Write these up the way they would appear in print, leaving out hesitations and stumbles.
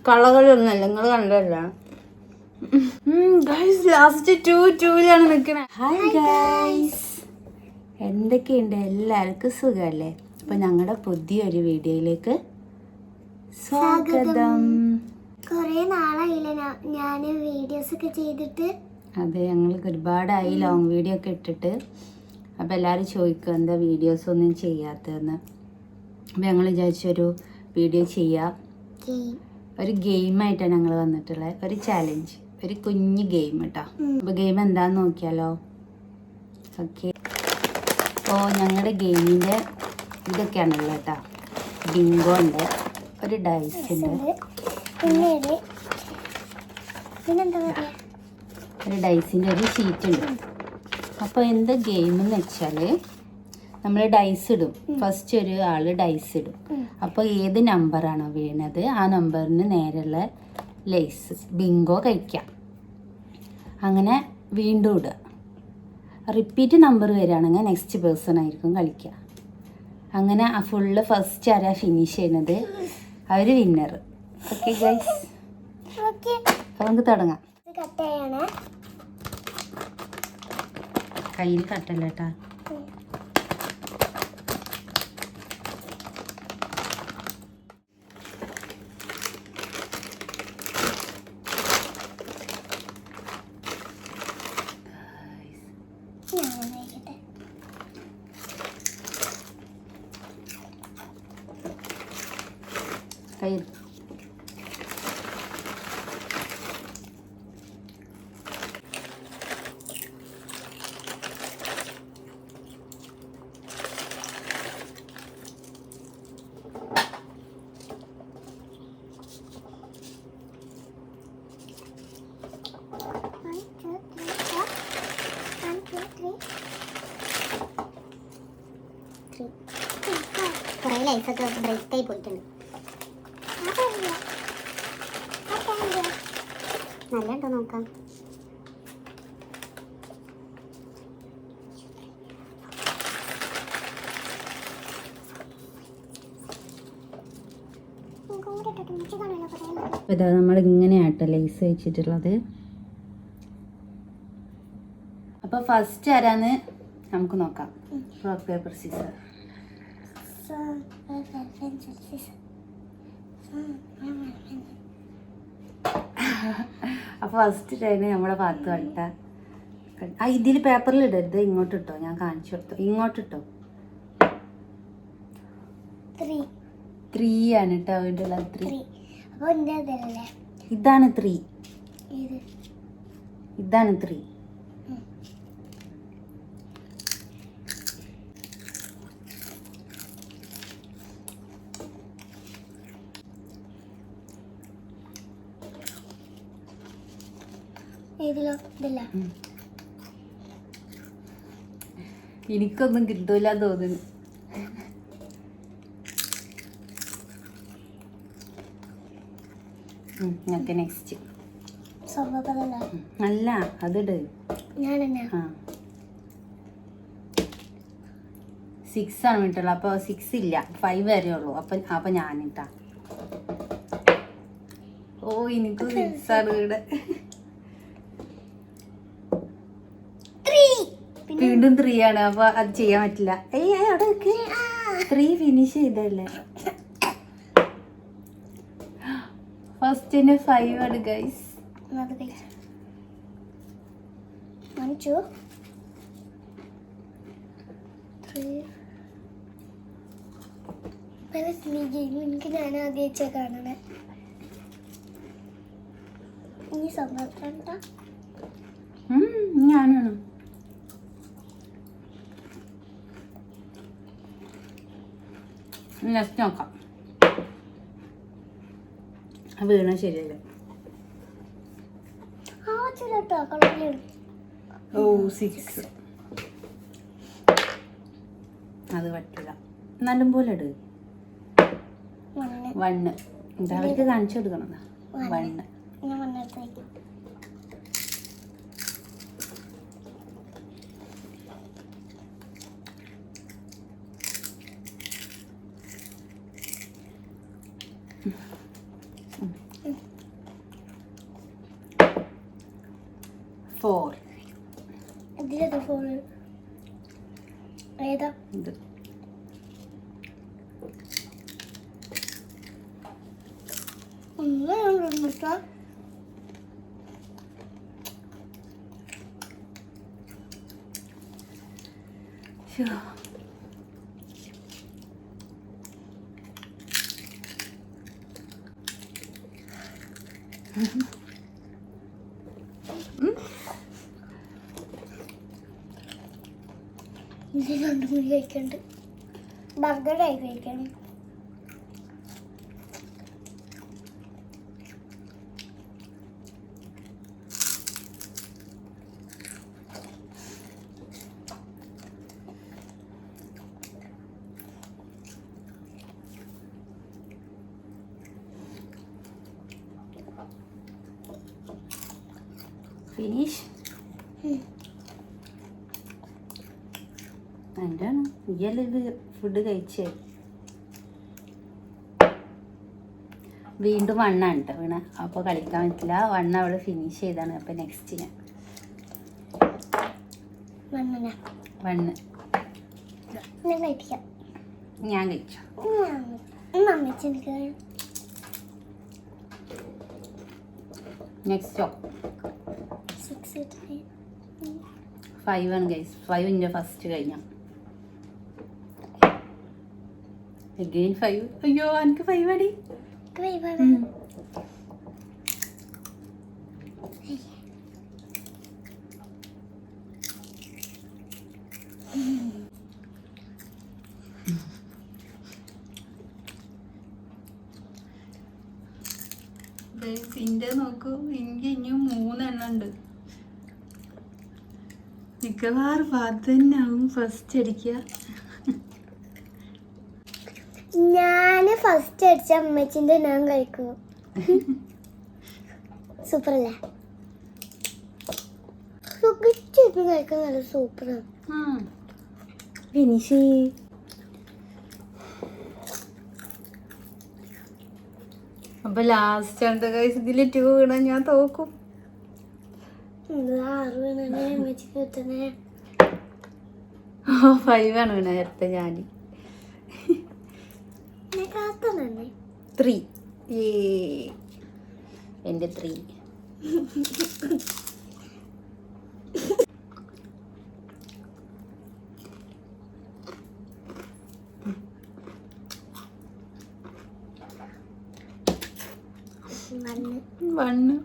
കളകളൊന്നല്ല, നിങ്ങൾ കണ്ടല്ല. ലാസ്റ്റ് 2-2 നിൽക്കണേ. ഹായ് ഗൈസ്, എന്തൊക്കെയുണ്ട്? എല്ലാവർക്കും സുഖമല്ലേ? അപ്പൊ ഞങ്ങളുടെ പുതിയൊരു വീഡിയോയിലേക്ക് സ്വാഗതം. കൊറേ നാളായില്ല ഞാൻ വീഡിയോസ് ഒക്കെ ചെയ്തിട്ട്. അതെ, ഞങ്ങൾക്ക് ഒരുപാടായി ലോങ് വീഡിയോ ഒക്കെ ഇട്ടിട്ട്. അപ്പോൾ എല്ലാവരും ചോദിക്കും എന്താ വീഡിയോസ് ഒന്നും ചെയ്യാത്തതെന്ന്. അപ്പോൾ ഞങ്ങൾ വിചാരിച്ചൊരു വീഡിയോ ചെയ്യാം. ഒരു ഗെയിമായിട്ടാണ് ഞങ്ങൾ വന്നിട്ടുള്ളത്. ഒരു ചാലഞ്ച്, ഒരു കുഞ്ഞു ഗെയിം കേട്ടോ. അപ്പോൾ ഗെയിം എന്താണെന്ന് നോക്കിയാലോ? ഓക്കെ, അപ്പോൾ ഞങ്ങളുടെ ഗെയിമിൻ്റെ ഇതൊക്കെയാണുള്ളത് കേട്ടോ. ബിങ്കോ ഉണ്ട്, ഒരു ഡൈസ് ഉണ്ട്, ഒരു ഡൈസിൻ്റെ ഒരു ഷീറ്റ് ഉണ്ട്. അപ്പോൾ എന്താ ഗെയിം എന്ന് വെച്ചാൽ നമ്മൾ ഡൈസ് ഇടും. ഫസ്റ്റ് ഒരു ആൾ ഡൈസ് ഇടും. അപ്പോൾ ഏത് നമ്പറാണോ വീണത് ആ നമ്പറിന് നേരെയുള്ള ലേസ് ബിങ്കോ കഴിക്കാം. അങ്ങനെ വീണ്ടും ഇടുക. റിപ്പീറ്റ് നമ്പർ വരികയാണെങ്കിൽ നെക്സ്റ്റ് പേഴ്സൺ ആയിരിക്കും കളിക്കുക. അങ്ങനെ ഫുള്ള് ഫസ്റ്റ് ആരാ ഫിനിഷ് ചെയ്യുന്നത് അവർ വിന്നർ. ഓക്കെ ഗൈസ്, അപ്പോൾ നമുക്ക് തുടങ്ങാം. കയ്യിൽ കട്ടല്ല കേട്ടാ. കയ്യിൽ കുറേ ലൈഫൊക്കെ ബ്രേക്കായി പോയിട്ടുണ്ട്. നല്ലുണ്ടോ നോക്കാം. ഇതാ നമ്മൾ ഇങ്ങനെയാട്ടോ ലേസ് വെച്ചിട്ടുള്ളത്. അപ്പോൾ ഫസ്റ്റ് ആരാന്ന് നമുക്ക് നോക്കാം. Rock paper scissor. അപ്പോൾ ഫസ്റ്റ് ടൈം നമ്മുടെ ഭാഗത്ത് കട്ട. ഇതിൽ പേപ്പറിൽ ഇടരുത്, ഇങ്ങോട്ട് ഇട്ടോ. ഞാൻ കാണിച്ചു കൊടുത്തു, ഇങ്ങോട്ട് ഇട്ടോ. 3 ആണ് കേട്ടോ വീട്ടിലുള്ള 3. ഇതാണ് 3, ഇതാണ് 3. എനിക്കൊന്നും കിട്ടൂല തോന്നുന്നു. നെക്സ്റ്റ് അല്ല, അതിട്. ആ 6 ആണ് വീട്ടുള്ളത്. അപ്പോൾ 6 ഇല്ല, 5 വരെ ഉള്ളൂ. അപ്പം ഞാനിട്ടാ. ഓ, എനിക്ക് 6 ആണ് ഇവിടെ. വീണ്ടും 3 ആണ്. അപ്പൊ അത് ചെയ്യാൻ പറ്റില്ല. അവിടെ 3 ഫിനിഷ് ചെയ്തല്ലേ. ഫസ്റ്റിന് 5 ആണ് ഗൈസ്. എനിക്ക് ഞാൻ ആദ്യം കാണണേ. ഇനി ഞാനാണ്. നെക്സ്റ്റ് നോക്കാം. വീണ ശരിയല്ലേ? ഓ 6. അത് പറ്റില്ല. നല്ല പോലെ ഇട്. 1. അവർക്ക് കാണിച്ചു കൊടുക്കണം. 1. 4. ഇതിലേതാ 4? ഏതാ? ഇത് ഒന്നും ഇത് 2 മണി കഴിക്കണ്ട്. ബർഗറായി കഴിക്കണം. ഫിനിഷ്. എന്താണ് ഇയാളിത് ഫുഡ് കഴിച്ചേ? വീണ്ടും 1 ആണ് കേട്ടോ വീണ. അപ്പോൾ കളിക്കാൻ പറ്റില്ല. 1 അവൾ ഫിനിഷ് ചെയ്താണ്. അപ്പോൾ നെക്സ്റ്റ് ഞാൻ 1 ഞാൻ കഴിച്ചു. നെക്സ്റ്റോ 5 ആണ് ഗൈസ്. 5 എൻ്റെ ഫസ്റ്റ് കഴിഞ്ഞ. അഗെയിൻ 5. അയ്യോ എനിക്ക് 5 അടി. നോക്കൂ, എനിക്ക് ഇനിയും 3 എണ്ണം ഉണ്ട്. മിക്കവാറും അത് തന്നെ ആവും ഫസ്റ്റ് അടിക്കുക. ഞാന് ഫസ്റ്റ് അടിച്ച അമ്മച്ചിന്റെ ഞാൻ കഴിക്കൂ. സൂപ്പർ അല്ലേ? കഴിക്കാൻ നല്ല സൂപ്പറാണ്. ഫിനിഷ്. അപ്പൊ ലാസ്റ്റ് ആണ് ഗൈസ്. ഇതില് 2 വീണാ ഞാൻ തോക്കും. 5 ആണ് വീണ നേരത്തെ ഞാൻ. 3. എൻ്റെ 3. വണ്ണ്.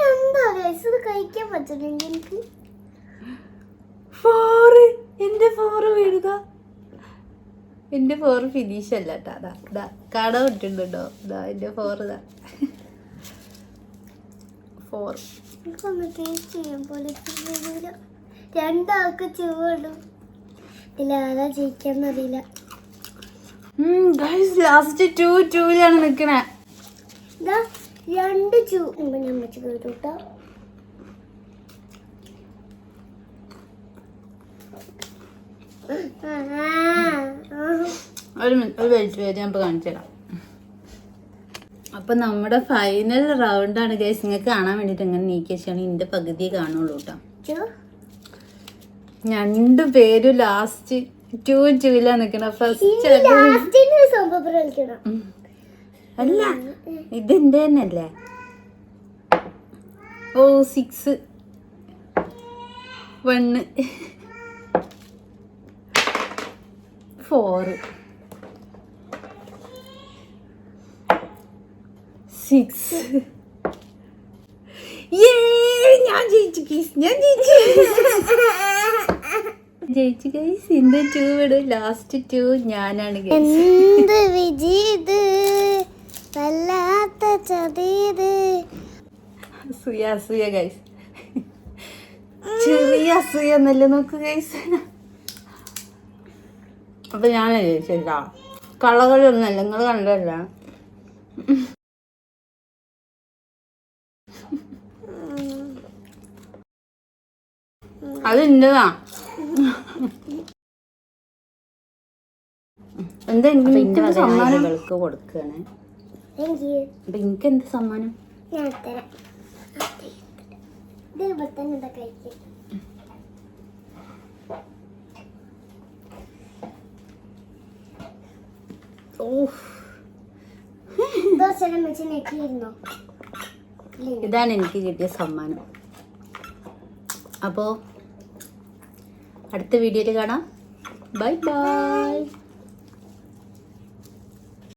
എന്താ ഇത് കഴിക്കാൻ പറ്റില്ലെങ്കിൽ എനിക്ക് 4. എൻ്റെ 4 വീഴുക. എൻ്റെ 4 ഫിനിഷ് അല്ല കേട്ടോ. അതാ കട വിട്ടിട്ടുണ്ടോ? ഇതാ എൻ്റെ 4. ഇതാ 4. എനിക്കൊന്ന് ടേസ്റ്റ് ചെയ്യാൻ പോലെ രണ്ടാൾക്ക് ചുവടും ഇതിലാരാ ജയിക്കാന്നറിയില്ല. ലാസ്റ്റ് 2-2ലാണ് നിക്കണേ. ഇതാ 2 ചൂ ഞാൻ വെച്ച് കേട്ടോ. ഒരു മിനിറ്റ് ഞാൻ ഇപ്പോൾ കാണിച്ചു തരാം. അപ്പം നമ്മുടെ ഫൈനൽ റൗണ്ടാണ് ഗൈസ്. നിങ്ങൾക്ക് കാണാൻ വേണ്ടിയിട്ട് എങ്ങനെ നീക്കി വെച്ചാണ് ഇതിൻ്റെ പകുതിയെ കാണുള്ളൂ കേട്ടോ. 2 പേരും ലാസ്റ്റ് 2-2ലാണ് നിൽക്കണം. ഫസ്റ്റ് അല്ല ഇതെന്റെ തന്നെ അല്ലേ? 6 1 4 6. ഞാൻ ജയിച്ചു ഗൈസ്. ജയിച്ചു ഗൈസ്. എന്റെ 2 വിടും. ലാസ്റ്റ് 2 ഞാനാണ് ഗൈസ്. എന്ത് വിജയത് വല്ലാത്ത ചതയത്. അസൂയ ഗൈസ്. ചെറിയ അസൂയ എന്നല്ലേ നോക്ക് ഗൈസ്. അപ്പൊ ഞാൻ ജയിച്ചില്ല. കളകളൊന്നല്ല, നിങ്ങൾ കണ്ടല്ല. അത് എന്റെതാ. എന്താ എനിക്ക് സമ്മാനങ്ങൾക്ക് കൊടുക്കുകയാണ്. Thank you. അപ്പൊ എനിക്ക് എന്ത് സമ്മാനം? ഞാൻ തരാം. ഇത് ഇവിടെ തന്നെ എന്താ കഴിക്കുക? ദോശ അമ്മച്ചി നെറ്റിയിരുന്നോ? ഇതാണ് എനിക്ക് കിട്ടിയ സമ്മാനം. അപ്പോൾ അടുത്ത വീഡിയോയിൽ കാണാം. Bye bye.